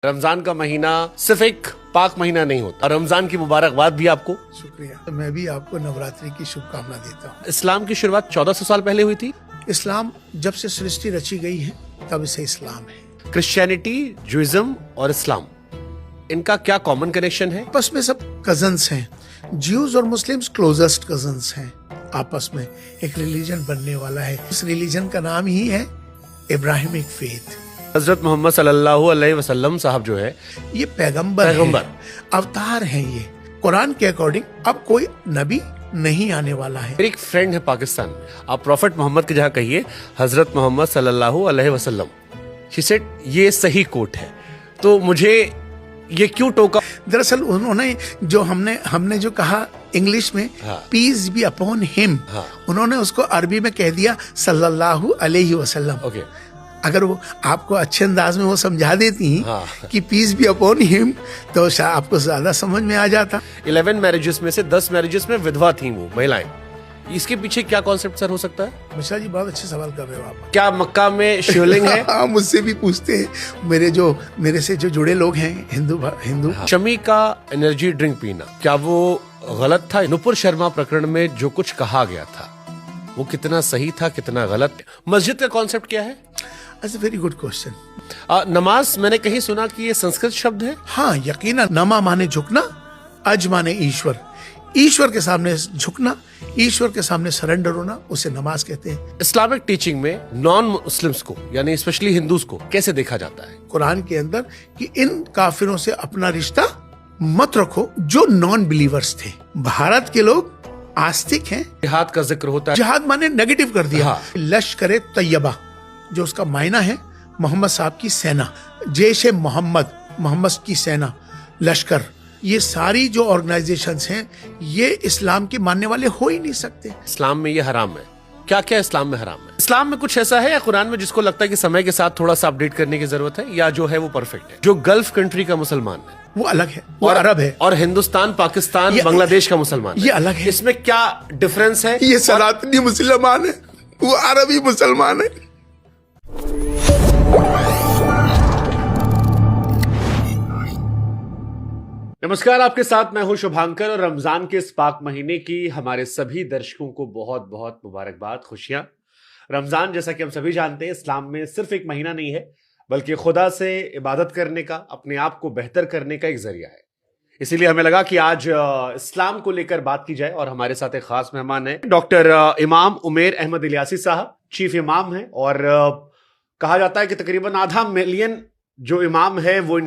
रमजान का महीना सिर्फ एक पाक महीना नहीं होता। रमजान की मुबारकबाद भी आपको। शुक्रिया। तो मैं भी आपको नवरात्रि की शुभकामना देता हूँ। इस्लाम की शुरुआत 1400 साल पहले हुई थी। इस्लाम जब से सृष्टि रची गई है तब से इस्लाम है। क्रिश्चियनिटी, जुइज्म और इस्लाम, इनका क्या कॉमन कनेक्शन है? आपस में सब कजन्स हैं। ज्यूज और मुस्लिम्स क्लोजेस्ट कजन्स हैं। आपस में एक रिलीजन बनने वाला है। इस रिलीजन का नाम ही है इब्राहिमिक फेथ। हजरत मोहम्मद सल्लल्लाहु अलैहि वसल्लम साहब जो है, ये पैगंबर हैं, अवतार हैं। ये कुरान के अकॉर्डिंग अब कोई नबी नहीं आने वाला है। मेरी एक फ्रेंड है पाकिस्तान में, आप प्रॉफिट मोहम्मद की जगह कहिए हजरत मोहम्मद सल्लल्लाहु अलैहि वसल्लम। शी सेड ये सही कोट है। तो मुझे ये क्यों टोका? दरअसल उन्होंने जो हमने जो कहा इंग्लिश में पीस बी अपॉन हिम, उन्होंने उसको अरबी में कह दिया सल्लल्लाहु अलैहि वसल्लम। ओके, अगर वो आपको अच्छे अंदाज में वो समझा देती कि पीस बी अपॉन हिम तो आपको ज्यादा समझ में आ जाता। 11 मैरिजेस में से 10 मैरिजेस में विधवा थी वो महिलाएं। इसके पीछे क्या कॉन्सेप्ट सर हो सकता है? मिश्रा जी बहुत अच्छे सवाल कर रहे हो आप। क्या मक्का में शिवलिंग है? हाँ, मुझसे भी पूछते हैं मेरे से जो जुड़े लोग हैं हिंदू। शमी का एनर्जी ड्रिंक पीना, क्या वो गलत था? नुपुर शर्मा प्रकरण में जो कुछ कहा गया था वो कितना सही था, कितना गलत? मस्जिद का कॉन्सेप्ट क्या है? That's a very good question. नमाज, मैंने कहीं सुना कि ये संस्कृत शब्द है। हाँ, यकीनन। नमा माने झुकना, अज माने ईश्वर। ईश्वर के सामने झुकना, ईश्वर के सामने सरेंडर होना, उसे नमाज कहते हैं। इस्लामिक टीचिंग में नॉन मुस्लिम्स को यानी स्पेशली हिंदूज को कैसे देखा जाता है कुरान के अंदर? कि इन काफिरों से अपना रिश्ता मत रखो जो नॉन बिलीवर्स थे। भारत के लोग आस्तिक हैं। जिहाद का जिक्र होता है। जिहाद माने नेगेटिव कर दिया। हाँ। लश्कर तैयबा जो उसका मायना है मोहम्मद साहब की सेना, जैश ए मोहम्मद की सेना, लश्कर, ये सारी जो ऑर्गेनाइजेशंस हैं ये इस्लाम के मानने वाले हो ही नहीं सकते। इस्लाम में ये हराम है। क्या क्या इस्लाम में हराम है? इस्लाम में कुछ ऐसा है या कुरान में जिसको लगता है कि समय के साथ थोड़ा सा अपडेट करने की जरूरत है, या जो है वो परफेक्ट है? जो गल्फ कंट्री का मुसलमान है वो अलग है, वो अरब है। और हिंदुस्तान, पाकिस्तान, बांग्लादेश का मुसलमान ये अलग है। इसमें क्या डिफरेंस है? ये सनातनी मुसलमान है, वो अरबी मुसलमान है। नमस्कार, आपके साथ मैं हूं शुभांकर और रमजान के इस पाक महीने की हमारे सभी दर्शकों को बहुत बहुत मुबारकबाद, खुशियां। रमजान, जैसा कि हम सभी जानते हैं, इस्लाम में सिर्फ एक महीना नहीं है बल्कि खुदा से इबादत करने का, अपने आप को बेहतर करने का एक जरिया है। इसीलिए हमें लगा कि आज इस्लाम को लेकर बात की जाए और हमारे साथ एक खास मेहमान है डॉक्टर इमाम उमेर अहमद इलियासी साहब। चीफ इमाम है और कहा जाता है कि तकरीबन आधा मिलियन जो इमाम है वो